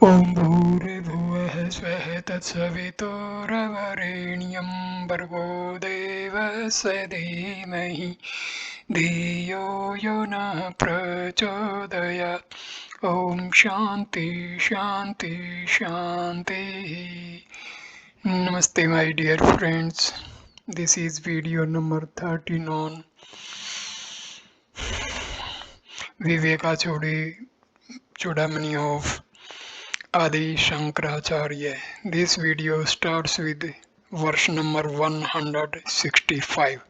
ॐ भूर्भुवः स्वः तत्सवितुर्वरेण्यं भर्गो देवस्य धीमहि धियो यो नः प्रचोदयात् ॐ शान्ति शान्ति शान्तिः. Namaste my dear friends. This is video number 13 on Viveka Chudamani of Adi Sankaracharya. This video starts with verse number 165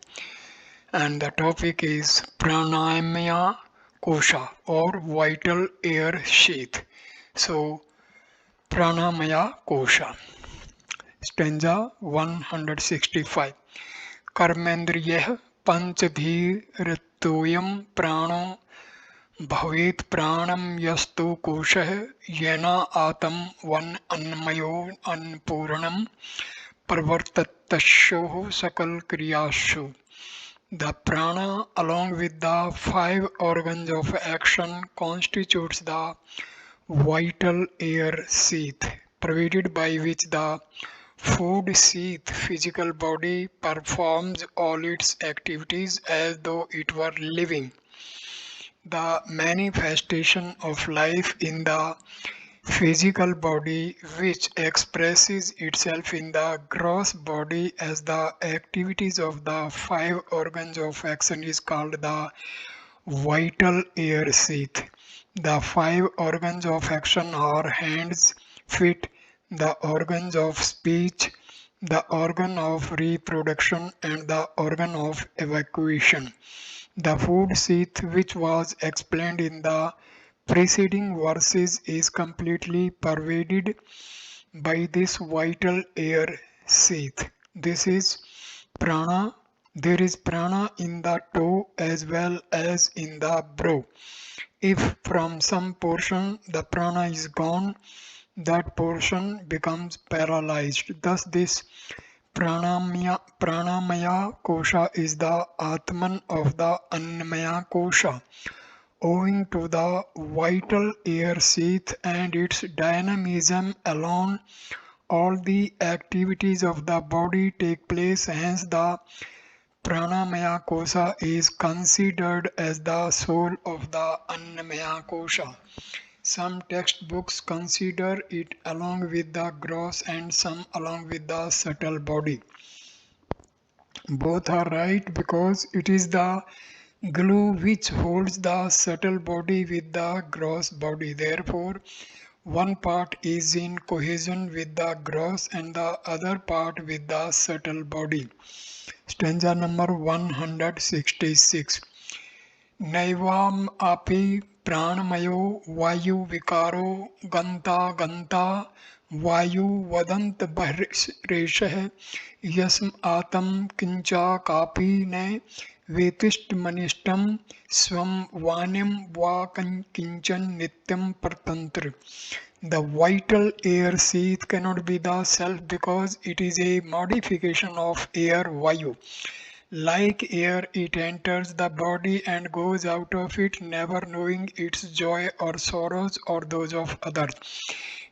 and the topic is Pranamaya Kosha or vital air sheath. So Pranamaya Kosha. Stanza 165. Karmendriyah panchbhiratoyam prano भवेत् प्राणं यस्तु कोशः येन आत्म one अन्नमयो अन्नपूर्णं प्रवर्ततस्योः सकल क्रियासु. The prana along with the five organs of action constitutes the vital air sheath provided by which the food sheath physical body performs all its activities as though it were living. The manifestation of life in the physical body, which expresses itself in the gross body as the activities of the five organs of action, is called the vital air sheath. The five organs of action are hands, feet, the organs of speech, the organ of reproduction, and the organ of evacuation. The food sheath, which was explained in the preceding verses, is completely pervaded by this vital air sheath. This is prana. There is prana in the toe as well as in the brow. If from some portion the prana is gone, that portion becomes paralyzed. Thus this Pranamaya Kosha is the Atman of the Annamaya Kosha. Owing to the vital air sheath and its dynamism alone, all the activities of the body take place. Hence, the Pranamaya Kosha is considered as the soul of the Annamaya Kosha. Some textbooks consider it along with the gross and some along with the subtle body. Both are right because it is the glue which holds the subtle body with the gross body. Therefore, one part is in cohesion with the gross and the other part with the subtle body. Stanza number 166. नैवाम आपि प्राणमयो वायु विकारो गंता गंता वायु वदंत बहिरेशः यस्म आत्म किंचा कापि न वेतिष्ठमनिष्टं स्वं वाण्यं वा किंचन नित्यं परतंत्र. The vital air sheath cannot be the self because it is a modification of air vayu. Like air, it enters the body and goes out of it, never knowing its joy or sorrows or those of others.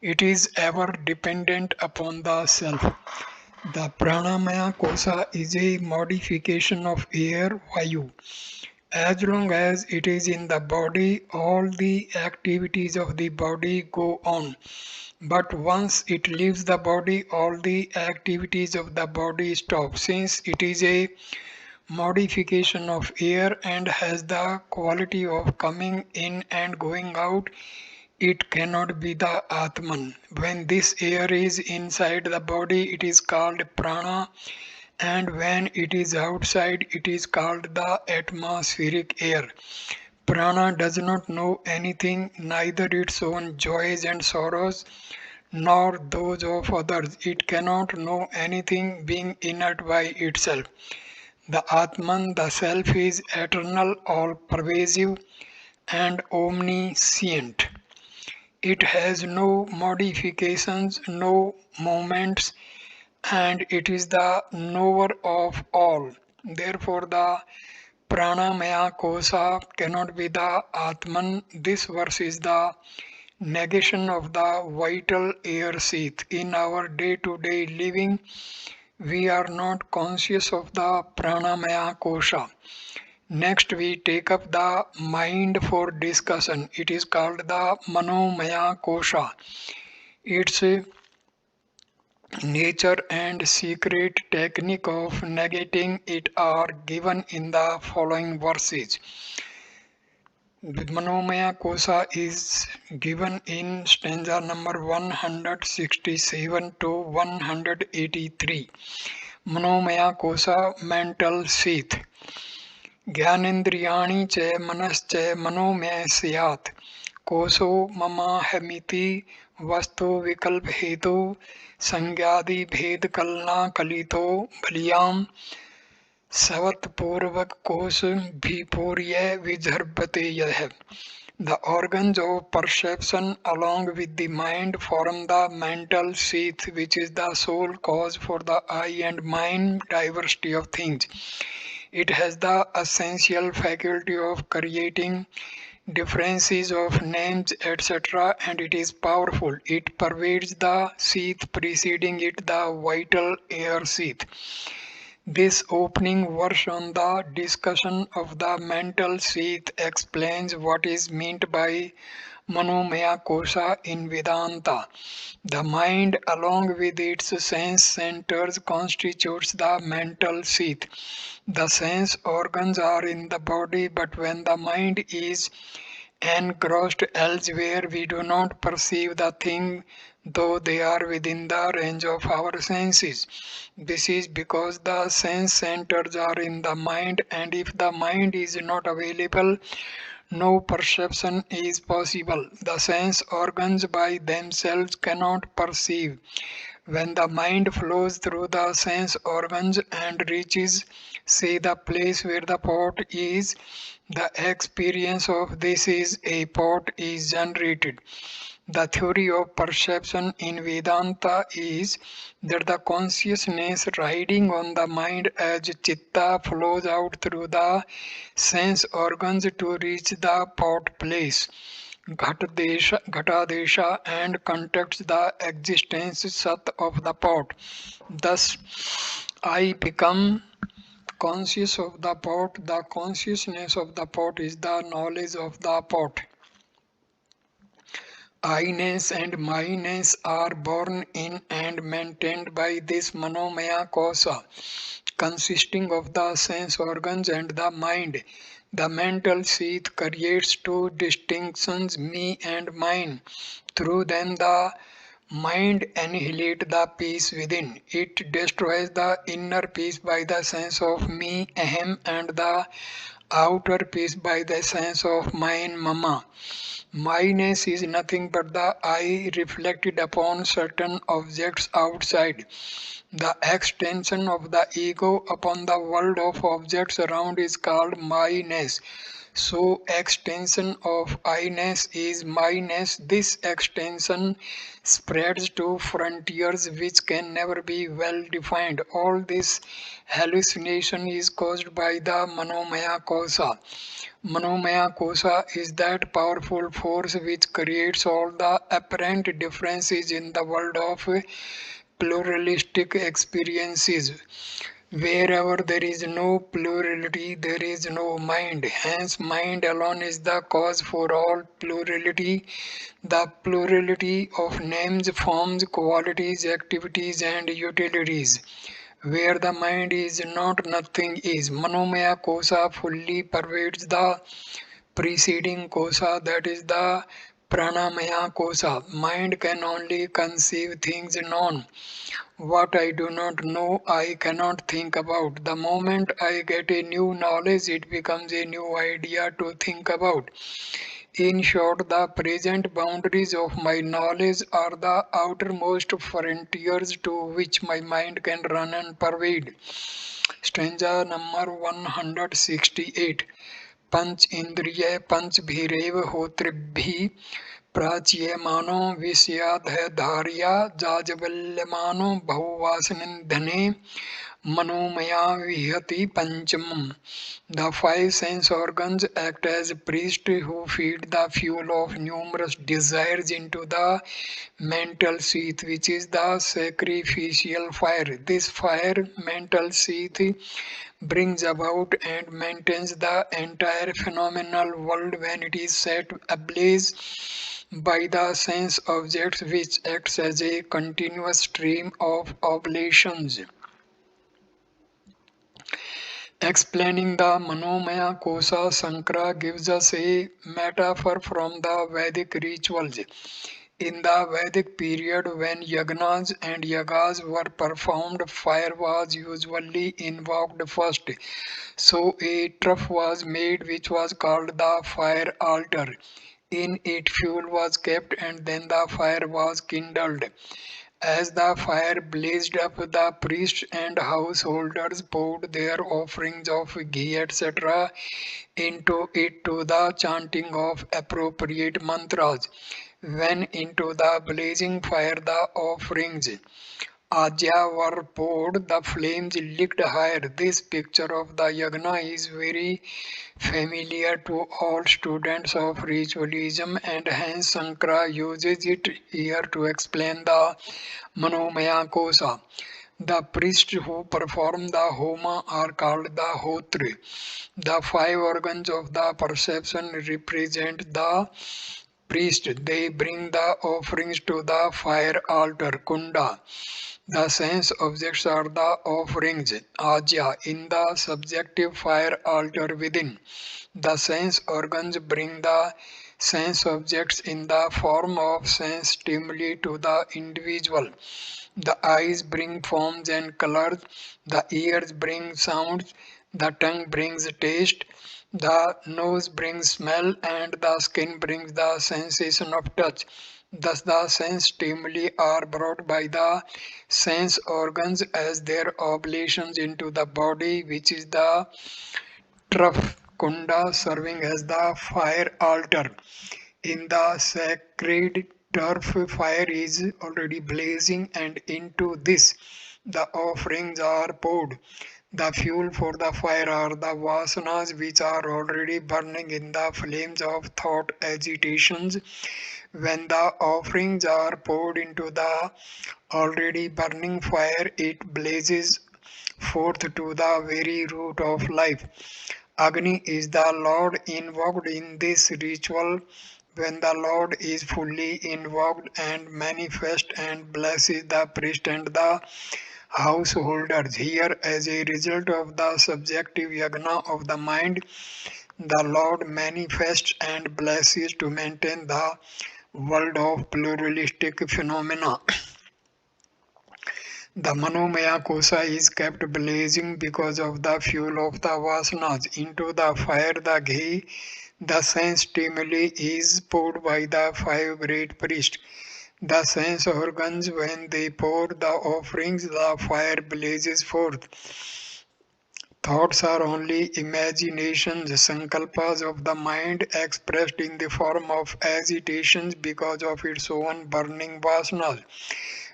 It is ever dependent upon the self. The Pranamaya Kosha is a modification of air vayu. As long as it is in the body, all the activities of the body go on. But once it leaves the body, all the activities of the body stop. Since it is a modification of air and has the quality of coming in and going out, it cannot be the Atman. When this air is inside the body, it is called prana, and when it is outside, it is called the atmospheric air. Prana does not know anything, neither its own joys and sorrows nor those of others. It cannot know anything, being inert by itself. The Atman, the Self, is eternal, all-pervasive, and omniscient. It has no modifications, no moments, and it is the knower of all. Therefore, the Pranamaya Kosha cannot be the Atman. This verse is the negation of the vital air sheath. In our day-to-day living, we are not conscious of the pranamaya kosha. Next, we take up the mind for discussion. It is called the manomaya kosha. Its nature and secret technique of negating it are given in the following verses. Manomaya Kosa is given in stanza number 167 to 183. Manomaya Kosa, mental sheath. Gyanendriyani च मनश्च मनोमय स्यात् कोशो ममाहमिति वस्तु विकल्प हेतु संज्ञादि भेद कलना कलितो बलियाम सवत्पूर्वक कोश भीपूर्य विजर्भते यह. The organs of perception along with the mind form the mental sheath, which is the sole cause for the eye and mind diversity of things. It has the essential faculty of creating differences of names, etc., and it is powerful. It pervades the sheath, preceding it the vital air sheath. This opening verse on the discussion of the mental sheath explains what is meant by Manomaya Kosha in Vedanta. The mind, along with its sense centers, constitutes the mental sheath. The sense organs are in the body, but when the mind is engrossed elsewhere, we do not perceive the thing, though they are within the range of our senses. This is because the sense centers are in the mind, and if the mind is not available, no perception is possible. The sense organs by themselves cannot perceive. When the mind flows through the sense organs and reaches, say, the place where the pot is, the experience of this is a pot is generated. The theory of perception in Vedanta is that the consciousness riding on the mind as chitta flows out through the sense organs to reach the pot place. Ghatadesha and contacts the existence sat of the pot. Thus, I become conscious of the pot. The consciousness of the pot is the knowledge of the pot. I-ness and my-ness are born in and maintained by this manomaya kosa, consisting of the sense organs and the mind. The mental sheath creates two distinctions, me and mine. Through them the mind annihilates the peace within. It destroys the inner peace by the sense of me, ahem, and the outer peace by the sense of mine, mama. Myness is nothing but the I reflected upon certain objects outside. The extension of the ego upon the world of objects around is called myness. So extension of I-ness is myness. This extension spreads to frontiers which can never be well defined. All this hallucination is caused by the manomaya kosa. Manomaya kosa is that powerful force which creates all the apparent differences in the world of pluralistic experiences. Wherever there is no plurality, there is no mind. Hence, mind alone is the cause for all plurality. The plurality of names, forms, qualities, activities, and utilities. Where the mind is not, nothing is. Manomaya kosa fully pervades the preceding kosa, that is the pranamaya kosa. Mind can only conceive things known. What I do not know, I cannot think about. The moment I get a new knowledge, it becomes a new idea to think about. In short, the present boundaries of my knowledge are the outermost frontiers to which my mind can run and pervade. Stanza number 168. पंच इंद्रिय पंच भीरेव होतृभि प्राच्यमानो विषयाधधार्या जाजवल्यमानो बहुवासनिधने Manomaya Vihati Panchamam. The five sense organs act as priests who feed the fuel of numerous desires into the mental seeth, which is the sacrificial fire. This fire, mental seeth, brings about and maintains the entire phenomenal world when it is set ablaze by the sense objects, which acts as a continuous stream of oblations. Explaining the Manomaya Kosa, Sankara gives us a metaphor from the Vedic rituals. In the Vedic period, when yagnas and yagas were performed, fire was usually invoked first. So a trough was made which was called the fire altar. In it fuel was kept and then the fire was kindled. As the fire blazed up, the priests and householders poured their offerings of ghee, etc., into it to the chanting of appropriate mantras. When into the blazing fire the offerings Ajya were poured, the flames licked higher. This picture of the yagna is very familiar to all students of ritualism, and hence Sankara uses it here to explain the Manomaya Kosa. The priests who perform the homa are called the Hotri. The five organs of the perception represent the priest. They bring the offerings to the fire altar, Kunda. The sense objects are the offerings, Ajya, in the subjective fire altar within. The sense organs bring the sense objects in the form of sense stimuli to the individual. The eyes bring forms and colors, the ears bring sounds, the tongue brings taste, the nose brings smell, and the skin brings the sensation of touch. Thus, the sense stimuli are brought by the sense organs as their oblations into the body, which is the trough, kunda, serving as the fire altar. In the sacred turf, fire is already blazing, and into this the offerings are poured. The fuel for the fire are the vasanas, which are already burning in the flames of thought agitations. When the offerings are poured into the already burning fire, it blazes forth to the very root of life. Agni is the Lord invoked in this ritual. When the Lord is fully invoked and manifest and blesses the priest and the householders. Here, as a result of the subjective yagna of the mind, the Lord manifests and blesses to maintain the world of pluralistic phenomena. The Manomaya Kosa is kept blazing because of the fuel of the vasanas. Into the fire, the ghee, the sense stimuli is poured by the five great priests. The sense organs, when they pour the offerings, the fire blazes forth. Thoughts are only imaginations, sankalpas of the mind expressed in the form of agitations because of its own burning vasanas.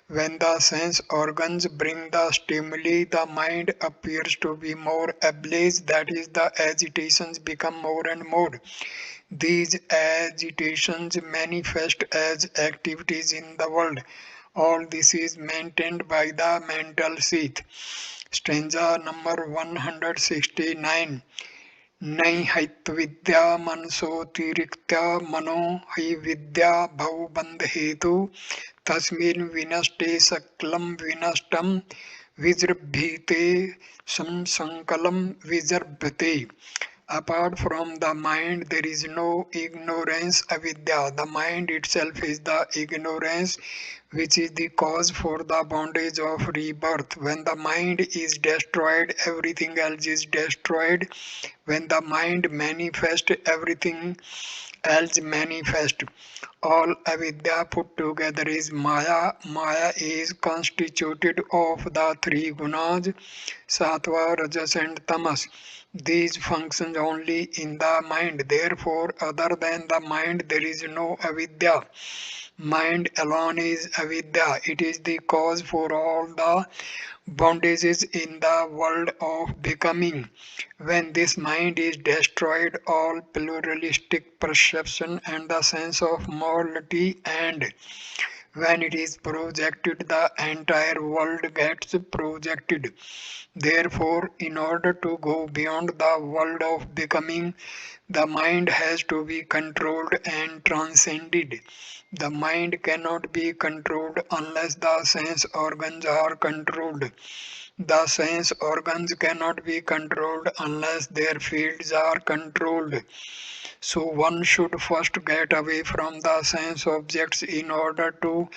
When the sense organs bring the stimuli, the mind appears to be more ablaze, that is, the agitations become more and more. These agitations manifest as activities in the world. All this is maintained by the mental seeth. Stanza number 169. Nai Haitvidya Mansotirikta Mano Hai Vidya Bhavbandh Hetu Tasmin Vinaste Saklam Vinastam Vijrabhite Samsankalam Vijarbhate. Apart from the mind, there is no ignorance, avidya. The mind itself is the ignorance which is the cause for the bondage of rebirth. When the mind is destroyed, everything else is destroyed. When the mind manifests, everything else manifests. All avidya put together is maya. Maya is constituted of the three gunas, sattva, rajas and tamas. These function only in the mind. Therefore, other than the mind, there is no avidya. Mind alone is avidya. It is the cause for all the bondages in the world of becoming. When this mind is destroyed, all pluralistic perception and the sense of morality, and when it is projected, the entire world gets projected. Therefore, in order to go beyond the world of becoming, the mind has to be controlled and transcended. The mind cannot be controlled unless the sense organs are controlled. The sense organs cannot be controlled unless their fields are controlled. So one should first get away from the sense objects in order to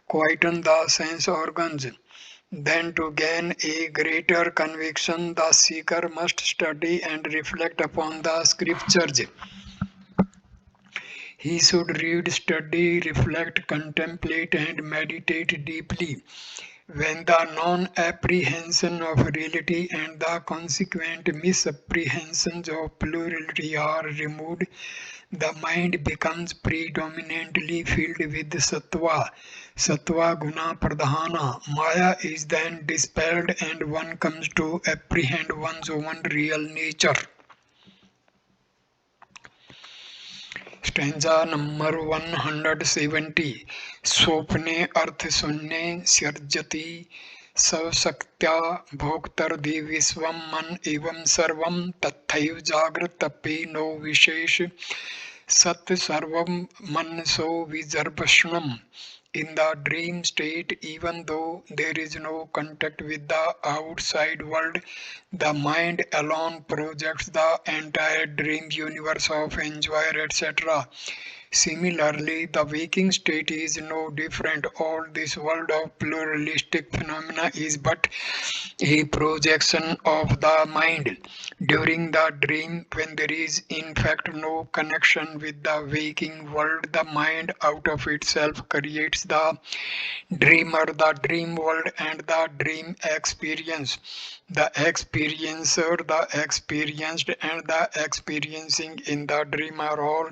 quieten the sense organs. Then, to gain a greater conviction, the seeker must study and reflect upon the scriptures. He should read, study, reflect, contemplate, and meditate deeply. When the non-apprehension of reality and the consequent misapprehensions of plurality are removed, the mind becomes predominantly filled with sattva. Sattva guna pradhana. Maya is then dispelled and one comes to apprehend one's own real nature. Stanza number 170. स्वप्ने अर्थ शून्ये सर्जति सशक्त्या भोक्तर्धि विश्वं मन एवं सर्वं तथैव जागृतपि no विशेष सत् सर्वं मनसो विजर्भषणम्. In the dream state, even though there is no contact with the outside world, the mind alone projects the entire dream universe of enjoyer, etc. Similarly, the waking state is no different. All this world of pluralistic phenomena is but a projection of the mind. During the dream, when there is in fact no connection with the waking world, the mind out of itself creates the dreamer, the dream world, and the dream experience. The experiencer, the experienced, and the experiencing in the dream are all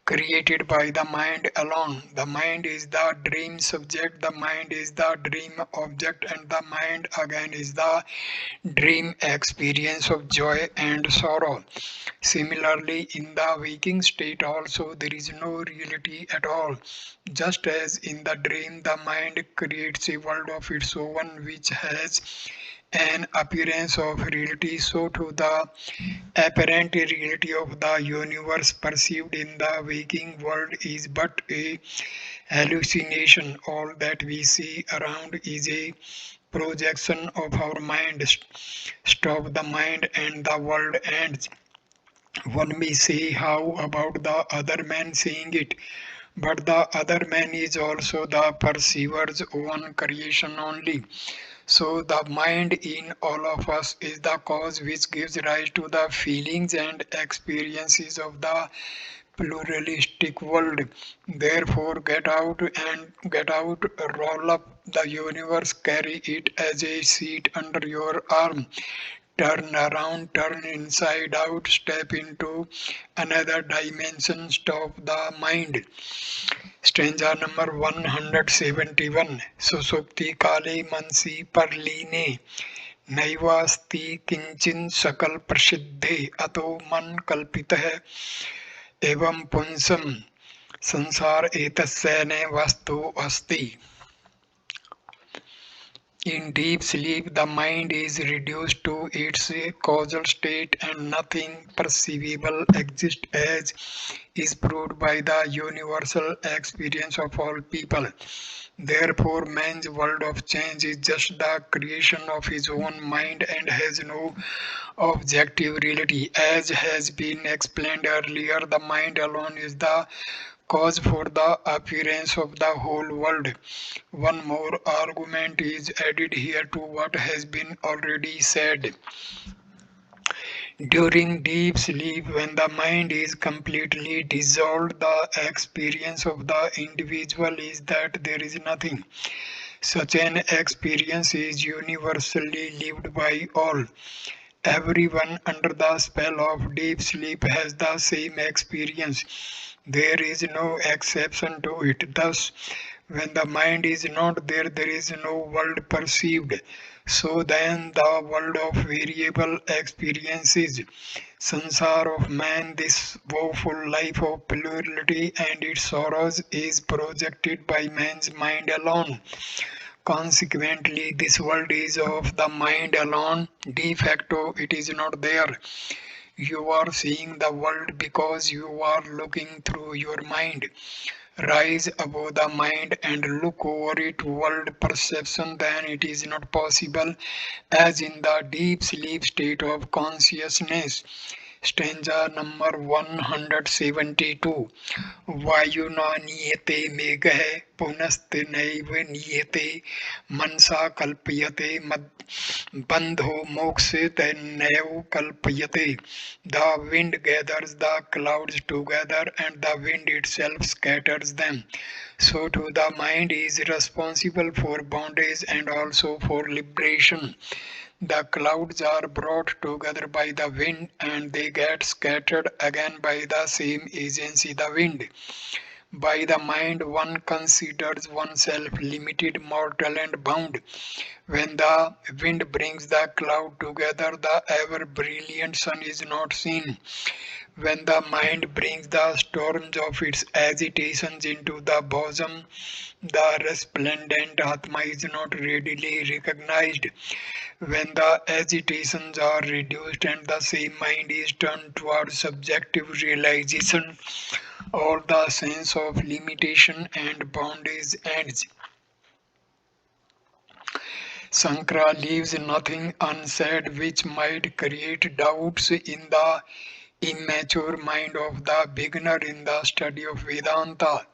created by the mind alone. The mind is the dream subject, the mind is the dream object, and the mind again is the dream experience of joy and sorrow. Similarly, in the waking state also there is no reality at all. Just as in the dream the mind creates a world of its own which has an appearance of reality, so too the apparent reality of the universe perceived in the waking world is but a hallucination. All that we see around is a projection of our mind. Stop the mind and the world ends. One may say, how about the other man seeing it? But the other man is also the perceiver's own creation only. So the mind in all of us is the cause which gives rise to the feelings and experiences of the pluralistic world. Therefore, get out, roll up the universe, carry it as a seat under your arm. Turn around, turn inside out, step into another dimension, stop the mind. Stanza number 171. Susupti kale mansi parline नैवास्ति किंचिन सकल प्रसिद्धे अतो मन कल्पित है एवं पुंसम संसार एतस्य न वस्तु अस्ति. In deep sleep, the mind is reduced to its causal state and nothing perceivable exists, as is proved by the universal experience of all people. Therefore, man's world of change is just the creation of his own mind and has no objective reality. As has been explained earlier, the mind alone is the cause for the appearance of the whole world. One more argument is added here to what has been already said. During deep sleep, when the mind is completely dissolved, the experience of the individual is that there is nothing. Such an experience is universally lived by all. Everyone under the spell of deep sleep has the same experience. There is no exception to it. Thus, When the mind is not there, there is no world perceived. So then the world of variable experiences, sansar of man, this woeful life of plurality and its sorrows is projected by man's mind alone. Consequently, this world is of the mind alone. De facto, it is not there. You are seeing the world because you are looking through your mind. Rise above the mind and look over it. World perception, then it is not possible as in the deep sleep state of consciousness. Stanza number 172. वायुना नीयते मेघः पुनस्तेनैव नीयते मनसा कल्प्यते बंधो मोक्षे तैनैव कल्प्यते. The wind gathers the clouds together and the wind itself scatters them. So too the mind is responsible for bondage and also for liberation. The clouds are brought together by the wind and they get scattered again by the same agency, the wind. By the mind, one considers oneself limited, mortal, and bound. When the wind brings the cloud together, the ever brilliant sun is not seen. When the mind brings the storms of its agitations into the bosom, the resplendent Atma is not readily recognized. When the agitations are reduced and the same mind is turned towards subjective realization, all the sense of limitation and bondage ends. Sankara leaves nothing unsaid which might create doubts in the immature mind of the beginner in the study of Vedanta.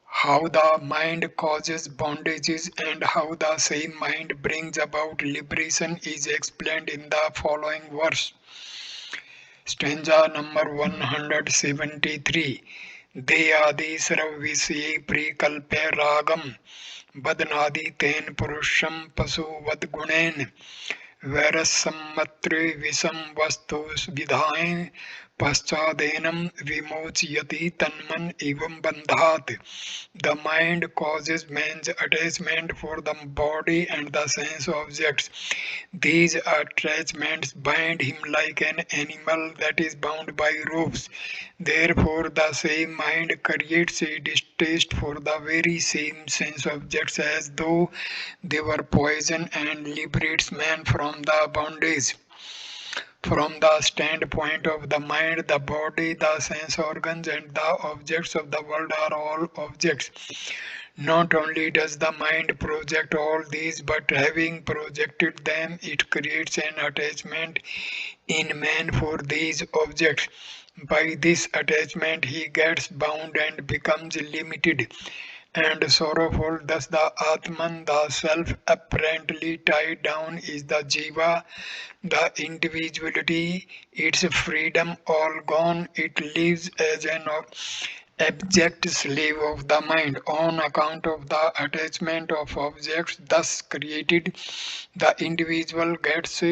How the mind causes bondages and how the same mind brings about liberation is explained in the following verse. Stanza number 173. Deyadi sarvvisye prikalpe ragam badnadi ten purusham pasuvad gunen वैरसम्मत्रे विषम वस्तु विधाय पश्चादेनम विमोचयति तन्मन एवं बंधात. The mind causes man's attachment for the body and the sense objects. These attachments bind him like an animal that is bound by ropes. Therefore, the same mind creates a distaste for the very same sense objects as though they were poison and liberates man from the bondage. From the standpoint of the mind, the body, the sense organs, and the objects of the world are all objects. Not only does the mind project all these, but having projected them, it creates an attachment in man for these objects. By this attachment, he gets bound and becomes limited and sorrowful. Thus the Atman, the self apparently tied down, is the Jiva, the individuality, its freedom all gone. It lives as an abject slave of the mind on account of the attachment of objects thus created. The individual gets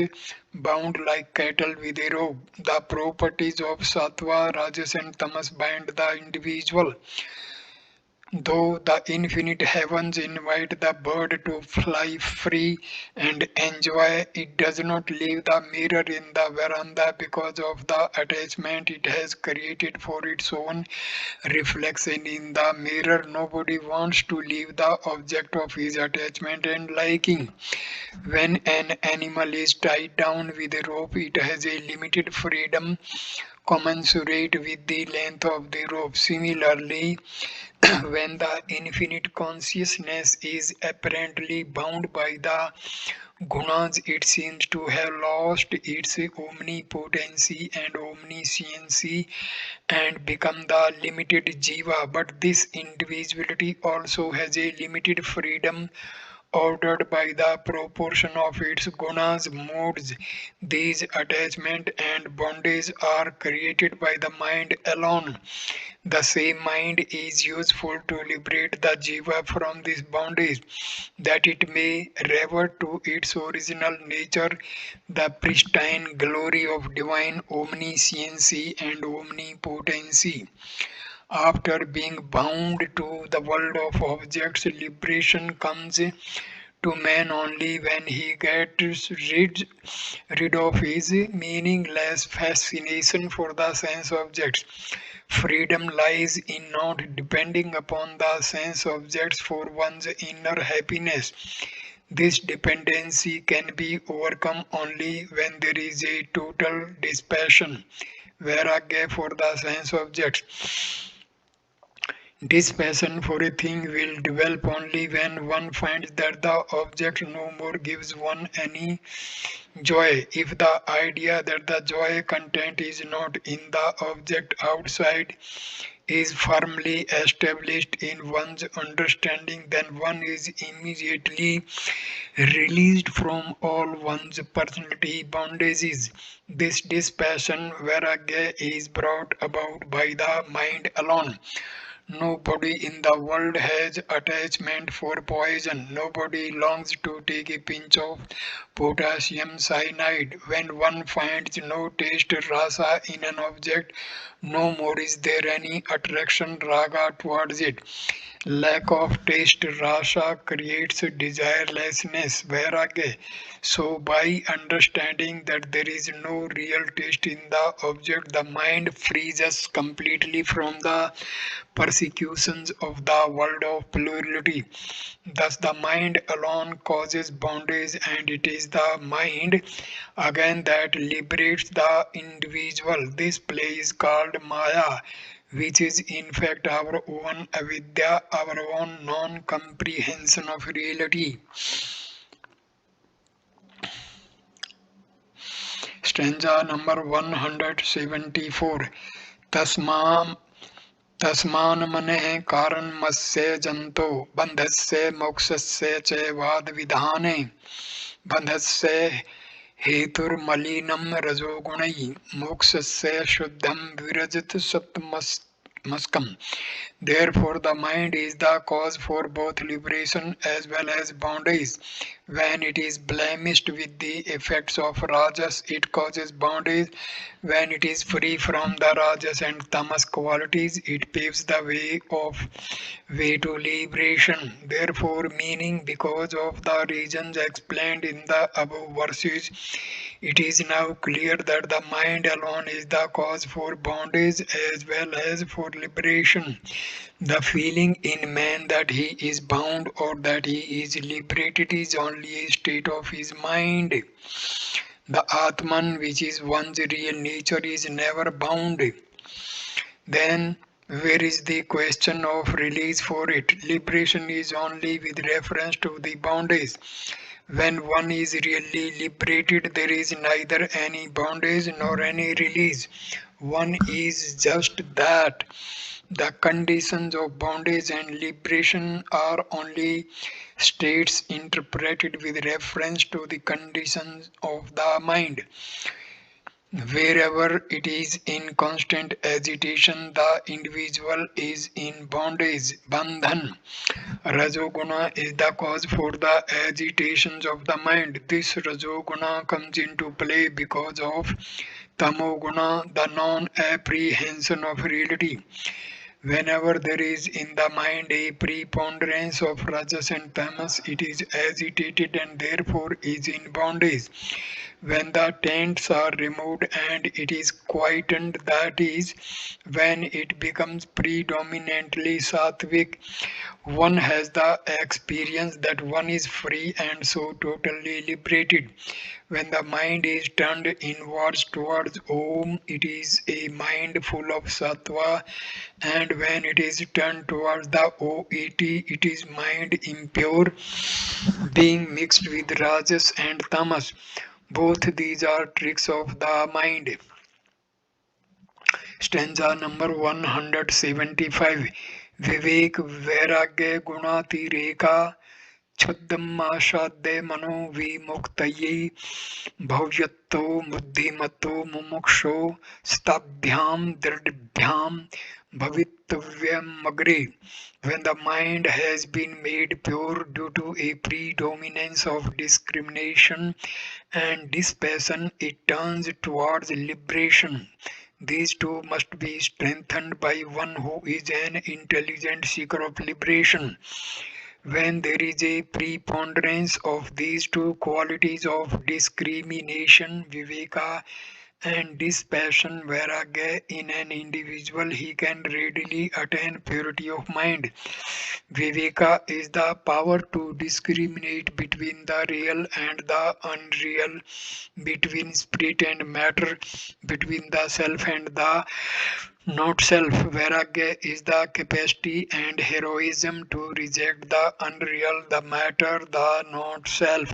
bound like cattle with a rope. The properties of Sattva, Rajas and Tamas bind the individual. Though the infinite heavens invite the bird to fly free and enjoy, it does not leave the mirror in the veranda because of the attachment it has created for its own reflection in the mirror. Nobody wants to leave the object of his attachment and liking. When an animal is tied down with a rope, it has a limited freedom commensurate with the length of the rope. Similarly, when the infinite consciousness is apparently bound by the gunas, it seems to have lost its omnipotency and omnisciency and become the limited jiva. But this individuality also has a limited freedom ordered by the proportion of its gunas modes. These attachment and bondage are created by the mind alone. The same mind is useful to liberate the jiva from this bondage, that it may revert to its original nature, the pristine glory of divine omnisciency and omnipotency. After being bound to the world of objects, liberation comes to man only when he gets rid of his meaningless fascination for the sense objects. Freedom lies in not depending upon the sense objects for one's inner happiness. This dependency can be overcome only when there is a total dispassion, vairagya, for the sense objects. This passion for a thing will develop only when one finds that the object no more gives one any joy. If the idea that the joy content is not in the object outside is firmly established in one's understanding, then one is immediately released from all one's personality bondages. This dispassion, vairagya, is brought about by the mind alone. Nobody in the world has attachment for poison. Nobody longs to take a pinch of potassium cyanide. When one finds no taste rasa in an object, no more is there any attraction raga towards it. Lack of taste rasa creates desirelessness, vairagya. So by understanding that there is no real taste in the object, the mind frees us completely from the persecutions of the world of plurality. Thus, the mind alone causes bondage, and it is the mind again that liberates the individual. This play is called Maya, which is in fact our own avidya, our own non comprehension of reality. Stanza number 174. Tasma तस्मान्मनेः कारणमस्य जन्तो बन्धस्य मोक्षस्य च वादविधाने बन्धस्य हेतुर्मलिनं रजोगुणैः मोक्षस्य शुद्धं विरजत सत्तमस्कम्. Therefore, the mind is the cause for both liberation as well as bondage. When it is blemished with the effects of rajas, it causes bondage. When it is free from the rajas and tamas qualities, it paves the way to liberation. Therefore, meaning because of the reasons explained in the above verses, it is now clear that the mind alone is the cause for bondage as well as for liberation. The feeling in man that he is bound or that he is liberated is only a state of his mind. The Atman, which is one's real nature, is never bound. Then, where is the question of release for it? Liberation is only with reference to the bondage. When one is really liberated, there is neither any bondage nor any release. One is just that. The conditions of bondage and liberation are only states interpreted with reference to the conditions of the mind. Wherever it is in constant agitation, the individual is in bondage, bandhan. Rajoguna is the cause for the agitations of the mind. This Rajoguna comes into play because of Tamoguna, the non-apprehension of reality. Whenever there is in the mind a preponderance of rajas and tamas, it is agitated and therefore is in bondage. When the taints are removed and it is quietened, that is, when it becomes predominantly sattvic, one has the experience that one is free and so totally liberated. When the mind is turned inwards towards Om, it is a mind full of sattva, and when it is turned towards the OET, it is mind impure, being mixed with rajas and tamas. Both these are tricks of the mind. Stanza number 175. Vivek Vairagya Gunatireka Chudamashadde Mano Vimuktaye Bhavyatto Buddhimatto Mumuksho Stabhyam Drdbhyam Bhavittavyam Magre. When the mind has been made pure due to a predominance of discrimination and dispassion, it turns towards liberation. These two must be strengthened by one who is an intelligent seeker of liberation. When there is a preponderance of these two qualities of discrimination, Viveka, and dispassion, Vairagya, in an individual, he can readily attain purity of mind. Viveka is the power to discriminate between the real and the unreal, between spirit and matter, between the self and the not self. Vairagya is the capacity and heroism to reject the unreal, the matter, the not self.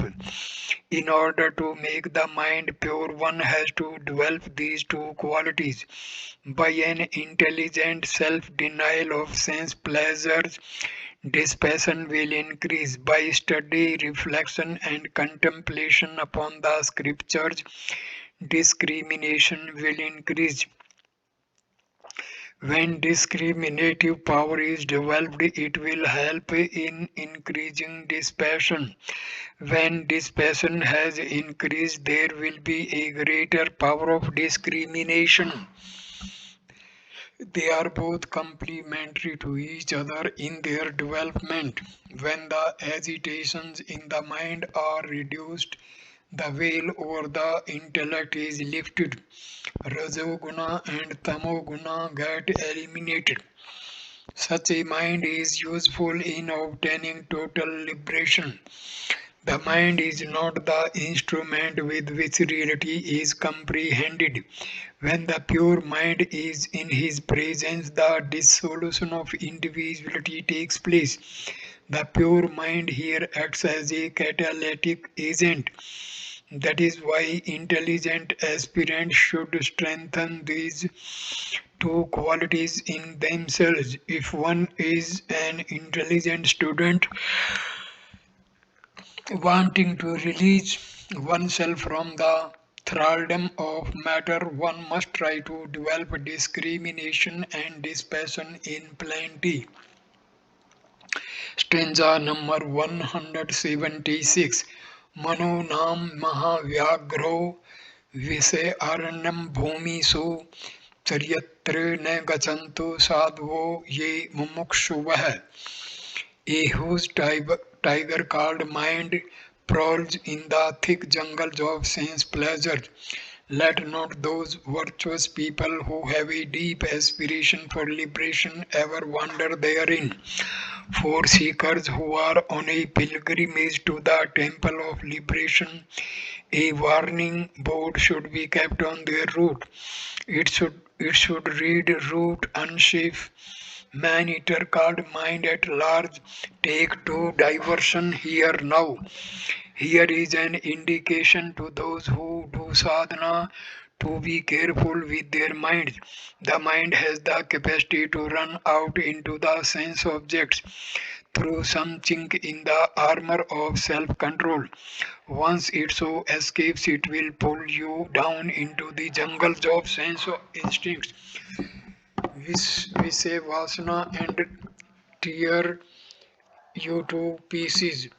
In order to make the mind pure, one has to develop these two qualities. By an intelligent self-denial of sense pleasures, dispassion will increase. By study, reflection, and contemplation upon the scriptures, discrimination will increase. When discriminative power is developed, it will help in increasing dispassion. When dispassion has increased, there will be a greater power of discrimination. They are both complementary to each other in their development. When the agitations in the mind are reduced, the veil over the intellect is lifted. Rajoguna and Tamoguna get eliminated. Such a mind is useful in obtaining total liberation. The mind is not the instrument with which reality is comprehended. When the pure mind is in his presence, the dissolution of individuality takes place. The pure mind here acts as a catalytic agent. That is why intelligent aspirants should strengthen these two qualities in themselves. If one is an intelligent student wanting to release oneself from the thraldom of matter, one must try to develop discrimination and dispassion in plenty. Stanza number 176. Mano nam mahavyagro vise aranyam bhumisu charyatre ne gachantu sadhvo ye mumukshuvah. A huge tiger called mind prowls in the thick jungles of sense pleasures. Let not those virtuous people who have a deep aspiration for liberation ever wander therein. For seekers who are on a pilgrimage to the temple of liberation, a warning board should be kept on their route. It should read route unsafe. Man-eater called mind at large, take to diversion here now. Here is an indication to those who do sadhana to be careful with their minds. The mind has the capacity to run out into the sense objects through some chink in the armor of self-control. Once it so escapes, it will pull you down into the jungles of sense instincts. We say Vasana and tear you to pieces.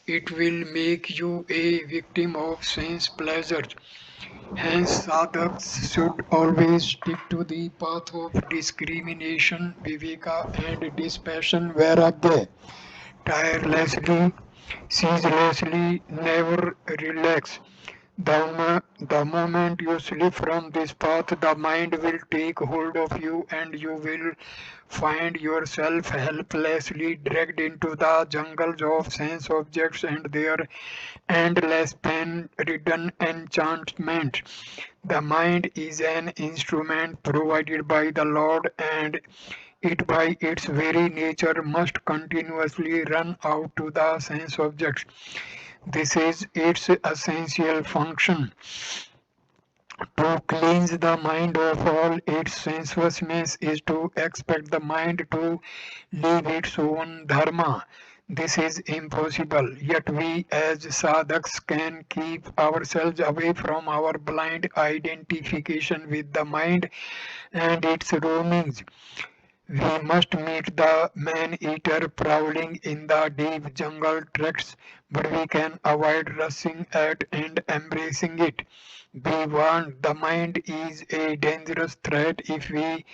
It will make you a victim of sense pleasures. Hence, sadhaks should always stick to the path of discrimination, viveka, and dispassion, vairagya. Tirelessly, ceaselessly, never relax. The moment you slip from this path, the mind will take hold of you and you will find yourself helplessly dragged into the jungles of sense objects and their endless pain-ridden enchantment. The mind is an instrument provided by the Lord and it by its very nature must continuously run out to the sense objects. This is its essential function, to cleanse the mind of all its sensuousness is to expect the mind to live its own dharma. This is impossible, yet we as sadhaks can keep ourselves away from our blind identification with the mind and its roamings. We must meet the man-eater prowling in the deep jungle tracts, but we can avoid rushing at and embracing it. Be warned, the mind is a dangerous threat if we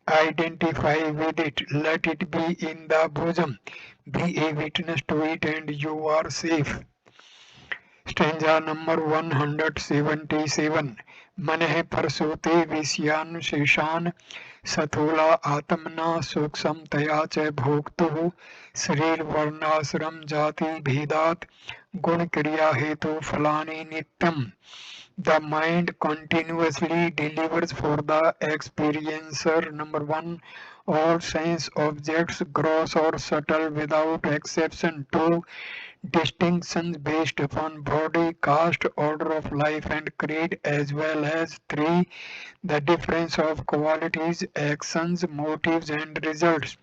identify with it. Let it be in the bosom. Be a witness to it and you are safe. Stanza number 177. Maneh parsute visyan sheshan सथूला आत्मना सूक्ष्म तया च भोक्तुः शरीर वर्णाश्रम जाति भेदात् गुण क्रिया हेतु फलानि नित्यम. The mind continuously delivers for the experiencer number one all sense objects gross or subtle without exception. Two distinctions based upon body, caste, order of life and creed, as well as three the difference of qualities, actions, motives and results.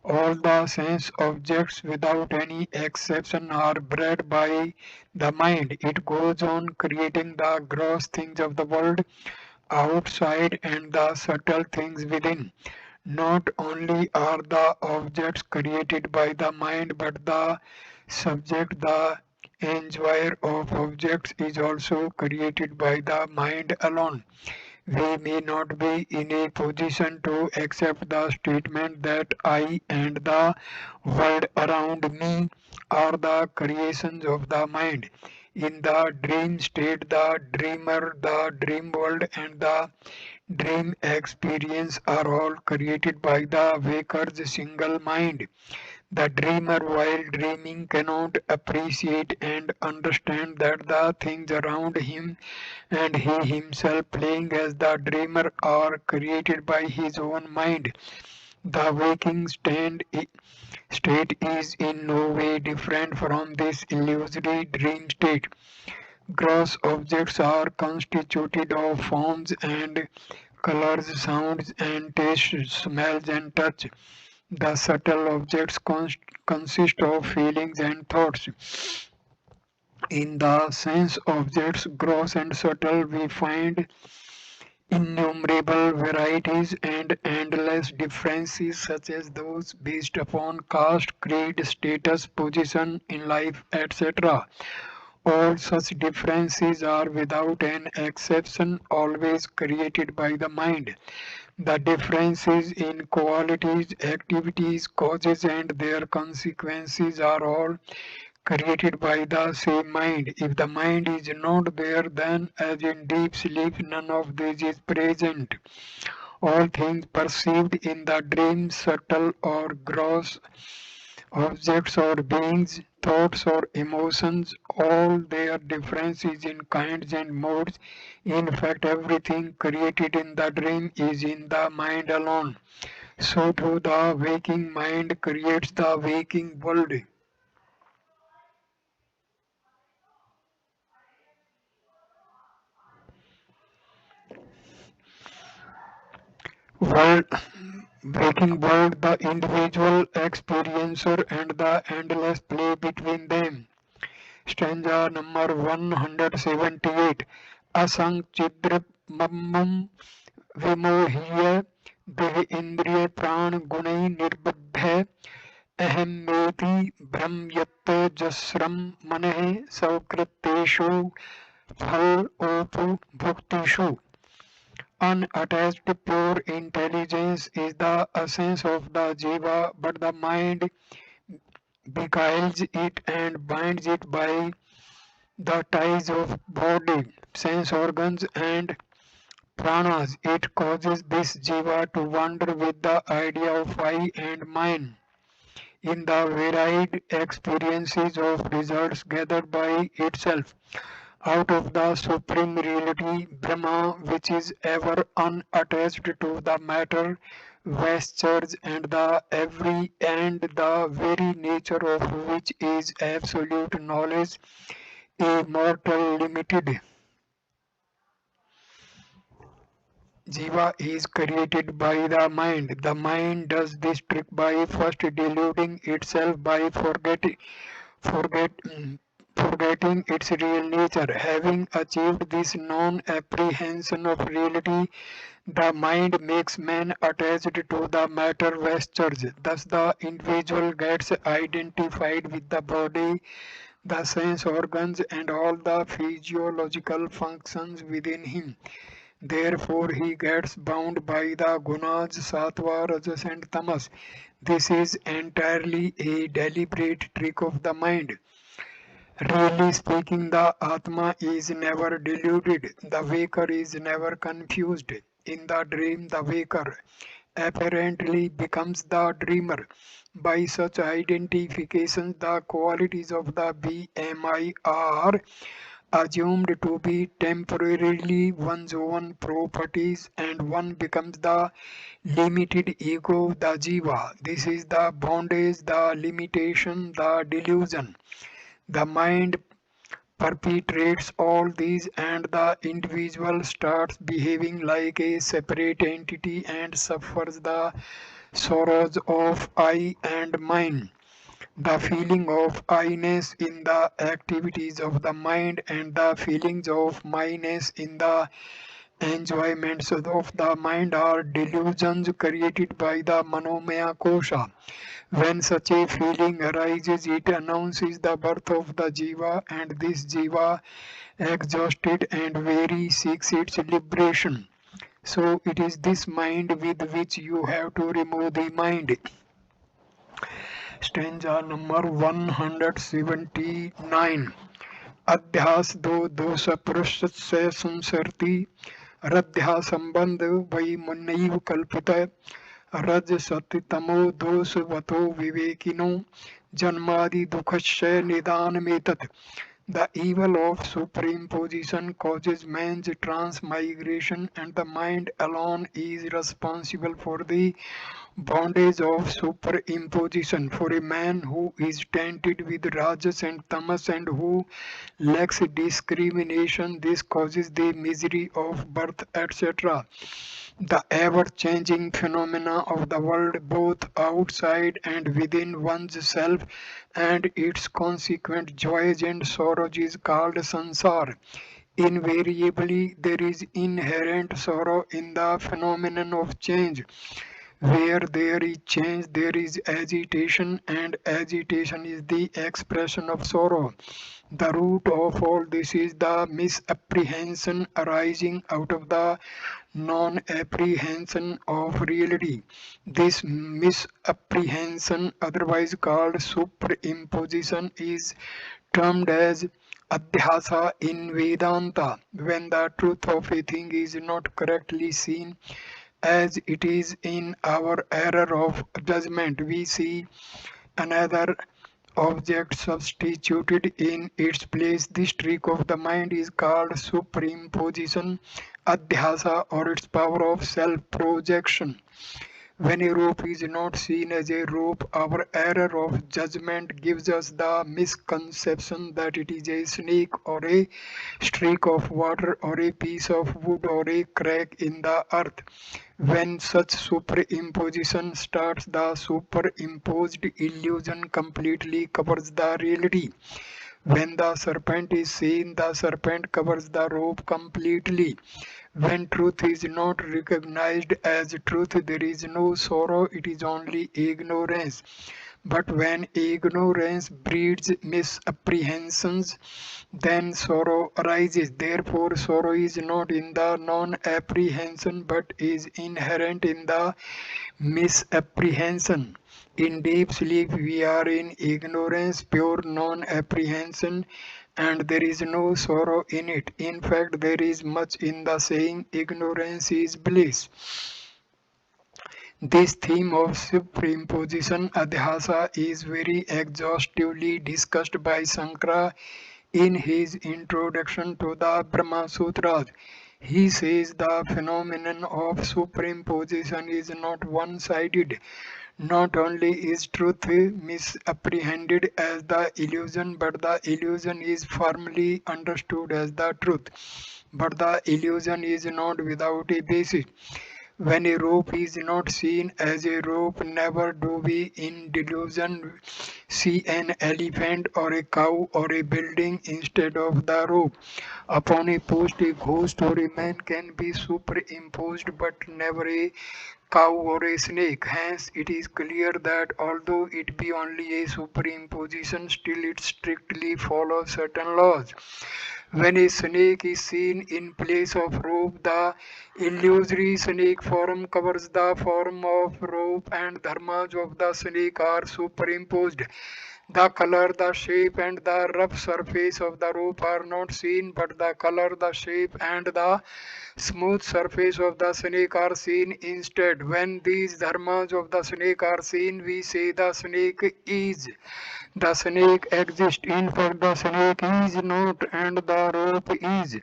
All the sense objects without any exception are bred by the mind. It goes on creating the gross things of the world outside and the subtle things within. Not only are the objects created by the mind, but the subject, the enjoyer of objects, is also created by the mind alone. We may not be in a position to accept the statement that I and the world around me are the creations of the mind. In the dream state, the dreamer, the dream world, and the dream experience are all created by the waker's single mind. The dreamer, while dreaming, cannot appreciate and understand that the things around him and he himself, playing as the dreamer, are created by his own mind. The waking state is in no way different from this illusory dream state. Gross objects are constituted of forms and colors, sounds and tastes, smells and touch. The subtle objects consist of feelings and thoughts. In the sense objects, gross and subtle, we find innumerable varieties and endless differences, such as those based upon caste, creed, status, position in life, etc. All such differences are without an exception always created by the mind. The differences in qualities, activities, causes and their consequences are all created by the same mind. If the mind is not there, then as in deep sleep none of this is present. All things perceived in the dream, subtle or gross, objects or beings, thoughts or emotions, all their differences in kinds and modes. In fact, everything created in the dream is in the mind alone. So too the waking mind creates the waking world. World waking world, the individual experiencer and the endless play between them. Stanza number 178. असंचिद्रमं विमोह्य देह इंद्रिय प्राण गुणै निर्बध्य अहमेति भ्रमयत्यजस्रं मनः सौकृतेषु फलोपभुक्तिषु. Unattached pure intelligence is the essence of the jiva, but the mind beguiles it and binds it by the ties of body, sense organs and pranas. It causes this jiva to wander with the idea of I and mine in the varied experiences of results gathered by itself out of the supreme reality Brahma, which is ever unattached to the matter, vestures and the every and the very nature of which is absolute knowledge, immortal, limited. Jiva is created by the mind. The mind does this trick by first deluding itself by forget, forgetting its real nature. Having achieved this non-apprehension of reality, The mind makes man attached to the matter vestures. Thus the individual gets identified with the body, the sense organs and all the physiological functions within him. Therefore he gets bound by the gunas, sattva, rajas and tamas. This is entirely a deliberate trick of the mind. Really speaking, the Atma is never deluded, the waker is never confused. In the dream, the waker apparently becomes the dreamer. By such identifications, the qualities of the BMI are assumed to be temporarily one's own properties, and one becomes the limited ego, the Jiva. This is the bondage, the limitation, the delusion. The mind perpetrates all these, and the individual starts behaving like a separate entity and suffers the sorrows of I and mine. The feeling of I-ness in the activities of the mind and the feelings of mineness in the enjoyments of the mind are delusions created by the Manomaya Kosha. When such a feeling arises, it announces the birth of the Jiva, and this Jiva, exhausted and weary, seeks its liberation. So it is this mind with which you have to remove the mind. Stanza number 179. अध्यास दो दोष पुरुष से संसरती रध्या संबंध वही मुन्नैव कल्पित रज सति तमो दोष वतो विवेकिनो जन्मादि दुखस्य निदान में तत्. The evil of superimposition causes man's transmigration, and the mind alone is responsible for the bondage of superimposition. For a man who is tainted with rajas and tamas and who lacks discrimination, this causes the misery of birth, etc. The ever-changing phenomena of the world, both outside and within one's self, and its consequent joys and sorrows is called sansar. Invariably, there is inherent sorrow in the phenomenon of change. Where there is change, there is agitation, and agitation is the expression of sorrow. The root of all this is the misapprehension arising out of the non-apprehension of reality. This misapprehension, otherwise called superimposition, is termed as adhyasa in Vedanta. When the truth of a thing is not correctly seen as it is in our error of judgment, we see another object substituted in its place. This trick of the mind is called superimposition, adhyasa, or its power of self-projection. When a rope is not seen as a rope, our error of judgment gives us the misconception that it is a snake or a streak of water or a piece of wood or a crack in the earth. When such superimposition starts, the superimposed illusion completely covers the reality. When the serpent is seen, the serpent covers the rope completely. When truth is not recognized as truth, there is no sorrow, it is only ignorance. But when ignorance breeds misapprehensions, then sorrow arises. Therefore, sorrow is not in the non-apprehension, but is inherent in the misapprehension. In deep sleep, we are in ignorance, pure non-apprehension, and there is no sorrow in it. In fact, there is much in the saying, ignorance is bliss. This theme of superimposition, adhyasa, is very exhaustively discussed by Sankara in his introduction to the Brahma Sutras. He says the phenomenon of superimposition is not one-sided. Not only is truth misapprehended as the illusion, but the illusion is firmly understood as the truth. But the illusion is not without a basis. When a rope is not seen as a rope, never do we in delusion see an elephant or a cow or a building instead of the rope. Upon a post, a ghost or a man can be superimposed, but never a cow or a snake. Hence, it is clear that although it be only a superimposition, still it strictly follows certain laws. When a snake is seen in place of rope, the illusory snake form covers the form of rope and dharmas of the snake are superimposed. The color, the shape, and the rough surface of the rope are not seen, but the color, the shape, and the smooth surface of the snake are seen instead. When these dharmas of the snake are seen, we say the snake is. The snake exists. In fact, the snake is not, and the rope is.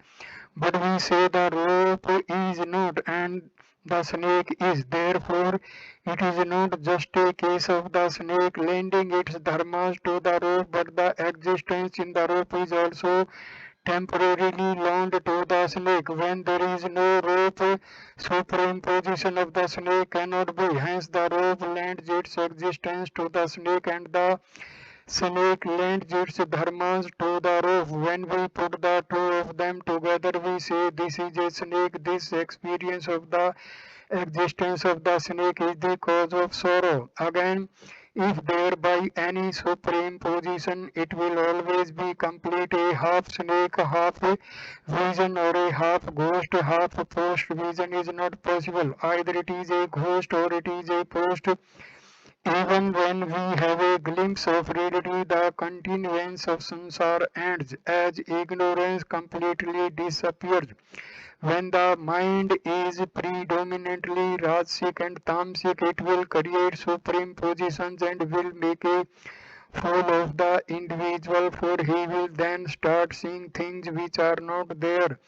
But we say the rope is not, and the snake is. Therefore, it is not just a case of the snake lending its dharmas to the rope, but the existence in the rope is also temporarily loaned to the snake. When there is no rope, superimposition of the snake cannot be. Hence, the rope lends its existence to the snake, and the snake lends its dharmas to the rope. When we put the two of them together, we say this is a snake. This experience of the existence of the snake is the cause of sorrow. Again, if there by any superimposition, it will always be complete. A half snake, half vision, or a half ghost, half post vision is not possible. Either it is a ghost or it is a post. Even when we have a glimpse of reality, the continuance of samsara ends as ignorance completely disappears. When the mind is predominantly Rajasic and Tamasic, it will create superimpositions and will make a fool of the individual, for he will then start seeing things which are not there.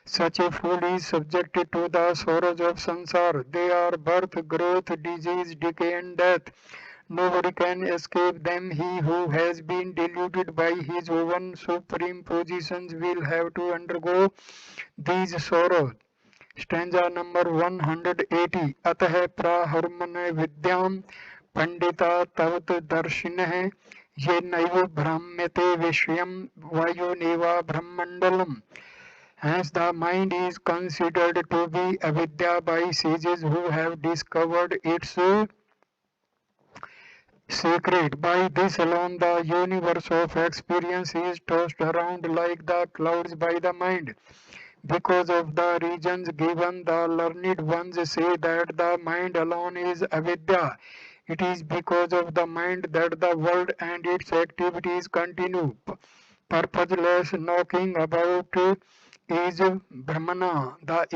Such a fool is subjected to the sorrows of samsara. They are birth, growth, disease, decay, and death. Nobody can escape them. He who has been deluded by his own superimpositions will have to undergo these sorrows. Stanza number 180. अतः प्राहर्मन विद्याम पंडिता तवत दर्शिनः ये नैव भ्राम्यते विषयम वायुनेवा ब्रह्मंडलम. Hence the mind is considered to be avidya by sages who have discovered its secret. By this alone the universe of experience is tossed around like the clouds by the mind. Because of the reasons given, the learned ones say that the mind alone is avidya. It is because of the mind that the world and its activities continue. Purposeless knocking about is Brahmana, the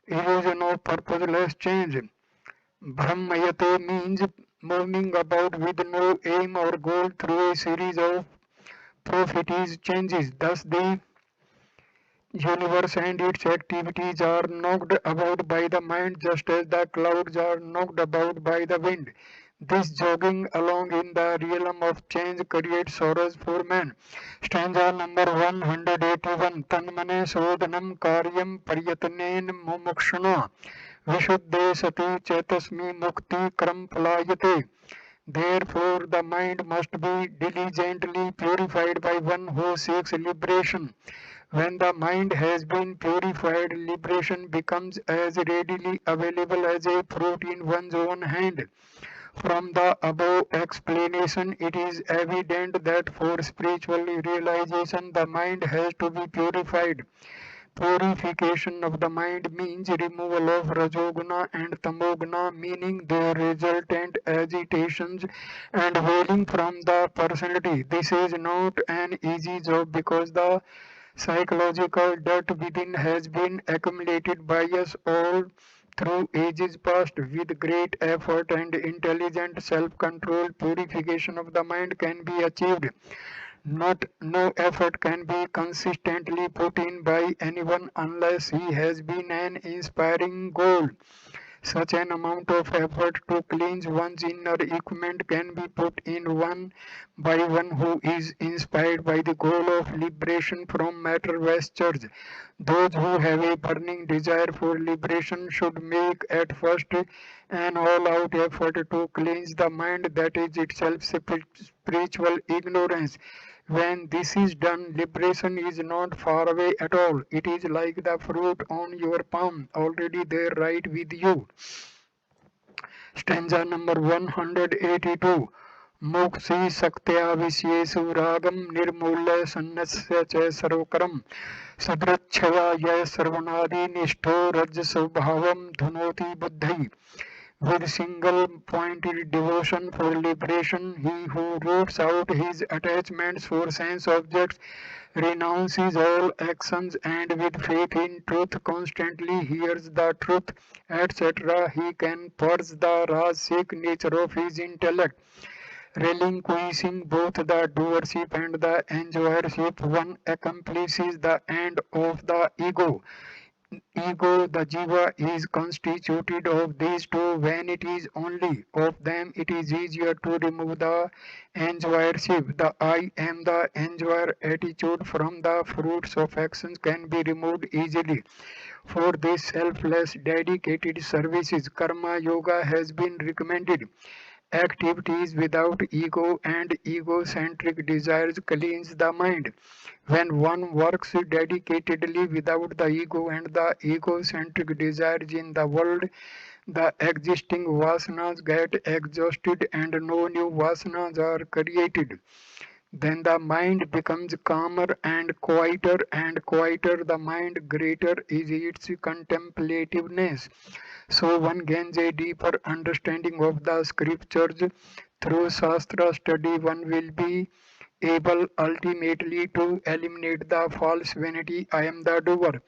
illusion of purposeless change. Brahmayate means moving about with no aim or goal through a series of prophetic changes. Thus the universe and its activities are knocked about by the mind just as the clouds are knocked about by the wind. This jogging along in the realm of change creates sorrows for man. Stanza number 181. Tanmane sodhanam karyam paryatnen mumukshana vishuddhe sati chetasmi mukti kram palayate. Therefore, the mind must be diligently purified by one who seeks liberation. When the mind has been purified, liberation becomes as readily available as a fruit in one's own hand. From the above explanation, it is evident that for spiritual realization, the mind has to be purified. Purification of the mind means removal of Rajoguna and Tamoguna, meaning their resultant agitations and wailing from the personality. This is not an easy job because the psychological dirt within has been accumulated by us all through ages past. With great effort and intelligent self-control, purification of the mind can be achieved. No effort can be consistently put in by anyone unless he has been an inspiring goal. Such an amount of effort to cleanse one's inner equipment can be put in one by one who is inspired by the goal of liberation from matter vestures. Those who have a burning desire for liberation should make at first an all-out effort to cleanse the mind that is itself spiritual ignorance. When this is done, liberation is not far away at all. It is like the fruit on your palm, already there right with you. Stanza number 182. Mukshi saktya visyesu ragam nirmulya sannasya cha sarvakaram sadrachaya ya sarvanadi nishto rajasubhavam dhunoti buddhai. With single-pointed devotion for liberation, he who roots out his attachments for sense objects, renounces all actions, and with faith in truth constantly hears the truth, etc., he can purge the rajasic nature of his intellect. Relinquishing both the doership and the enjoyership, one accomplishes the end of the ego. Ego, the jiva, is constituted of these two. When it is only of them, it is easier to remove the enjoyership. The I am the enjoyer attitude from the fruits of actions can be removed easily. For this selfless, dedicated services, karma yoga has been recommended. Activities without ego and egocentric desires cleanse the mind. When one works dedicatedly without the ego and the egocentric desires in the world, the existing vasanas get exhausted and no new vasanas are created. Then the mind becomes calmer and quieter, the mind greater is its contemplativeness. So one gains a deeper understanding of the scriptures. Through Shastra study, one will be able ultimately to eliminate the false vanity, I am the doer.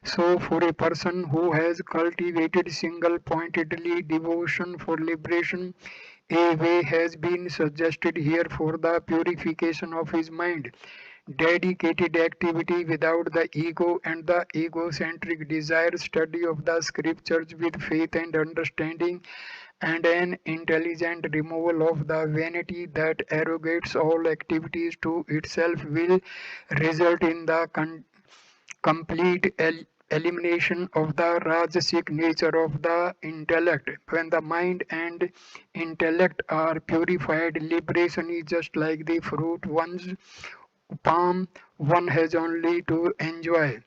So for a person who has cultivated single-pointedly devotion for liberation, a way has been suggested here for the purification of his mind. Dedicated activity without the ego and the egocentric desire, study of the scriptures with faith and understanding, and an intelligent removal of the vanity that arrogates all activities to itself will result in the complete elimination of the rajasic nature of the intellect. When the mind and intellect are purified, liberation is just like the fruit one's palm, one has only to enjoy.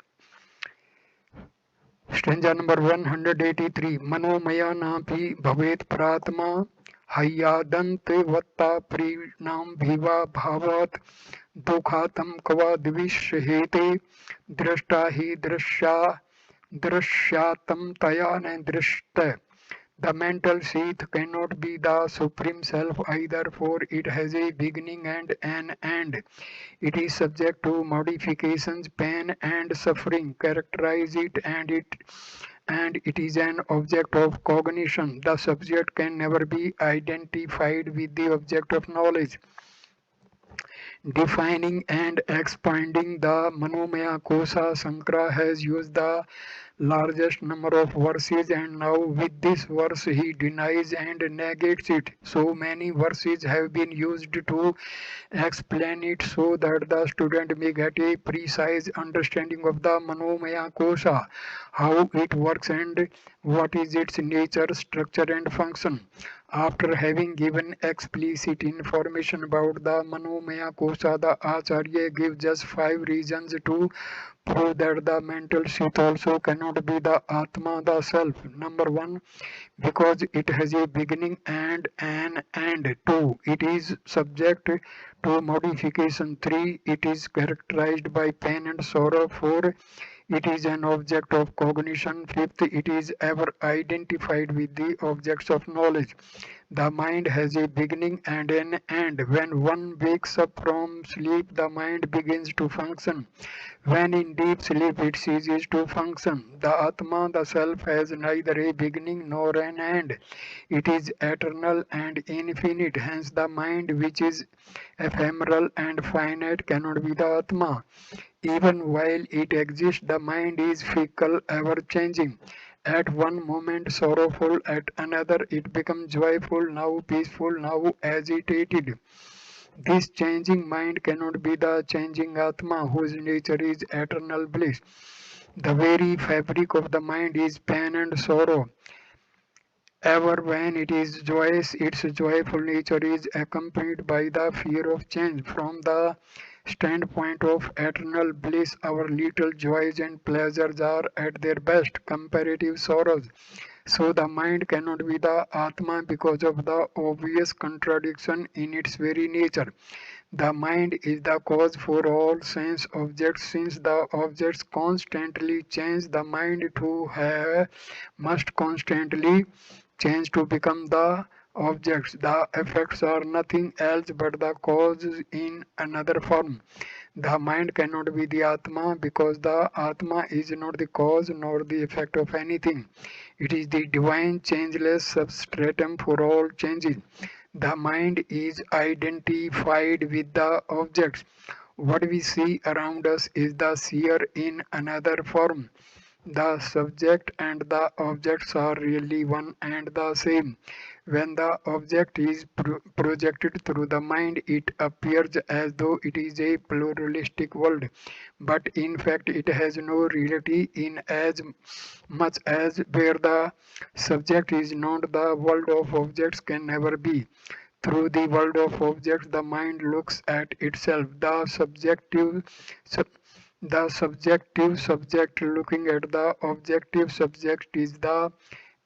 Stanza number 183. Manomaya napi bhavet pratma hayyadante vatta prinam bhiva bhavat dukhatam kava dvishhete drashta hi drashyatam taya ne drishta. The mental sheath cannot be the Supreme Self either, for it has a beginning and an end. It is subject to modifications, pain and suffering characterize it, and it is an object of cognition. The subject can never be identified with the object of knowledge. Defining and expanding the Manomaya Kosa, Sankara has used the largest number of verses, and now with this verse he denies and negates it. So many verses have been used to explain it so that the student may get a precise understanding of the Manomaya Kosa, how it works and what is its nature, structure and function. After having given explicit information about the Manomaya Kosa, the Acharya gives just 5 reasons to prove that the mental sheath also cannot be the Atma, the self. Number 1, because it has a beginning and an end. 2, it is subject to modification. 3, it is characterized by pain and sorrow. 4, it is an object of cognition. 5th, it is ever identified with the objects of knowledge. The mind has a beginning and an end. When one wakes up from sleep, the mind begins to function. When in deep sleep, it ceases to function. The Atma, the self, has neither a beginning nor an end. It is eternal and infinite. Hence, the mind, which is ephemeral and finite, cannot be the Atma. Even while it exists, the mind is fickle, ever changing. At one moment sorrowful, at another it becomes joyful, now peaceful, now agitated. This changing mind cannot be the changing Atma, whose nature is eternal bliss. The very fabric of the mind is pain and sorrow. Ever when it is joyous, its joyful nature is accompanied by the fear of change. From the standpoint of eternal bliss, our little joys and pleasures are at their best comparative sorrows. So the mind cannot be the Atma because of the obvious contradiction in its very nature. The mind is the cause for all sense objects. Since the objects constantly change, the mind too must constantly change to become the objects. The effects are nothing else but the causes in another form. The mind cannot be the Atma because the Atma is not the cause nor the effect of anything. It is the divine changeless substratum for all changes. The mind is identified with the objects. What we see around us is the seer in another form. The subject and the objects are really one and the same. When the object is projected through the mind, it appears as though it is a pluralistic world, but in fact it has no reality in as much as where the subject is not, the world of objects can never be. Through the world of objects, the mind looks at itself. The subjective subject looking at the objective subject is the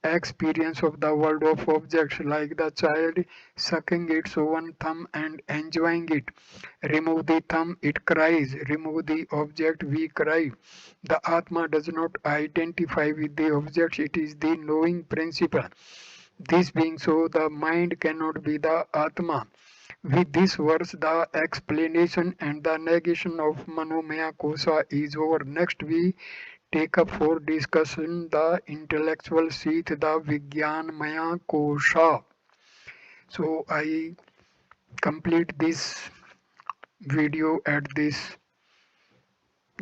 experience of the world of objects, like the child sucking its own thumb and enjoying it. Remove the thumb, it cries. Remove the object, we cry. The Atma does not identify with the objects, it is the knowing principle. This being so, the mind cannot be the Atma. With this verse, the explanation and the negation of Manomaya Kosha is over. Next, we take up for discussion the intellectual seat, the Vijnanamaya Kosha. So, I complete this video at this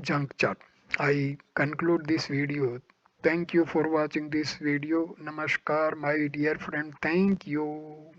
juncture. I conclude this video. Thank you for watching this video. Namaskar, my dear friend. Thank you.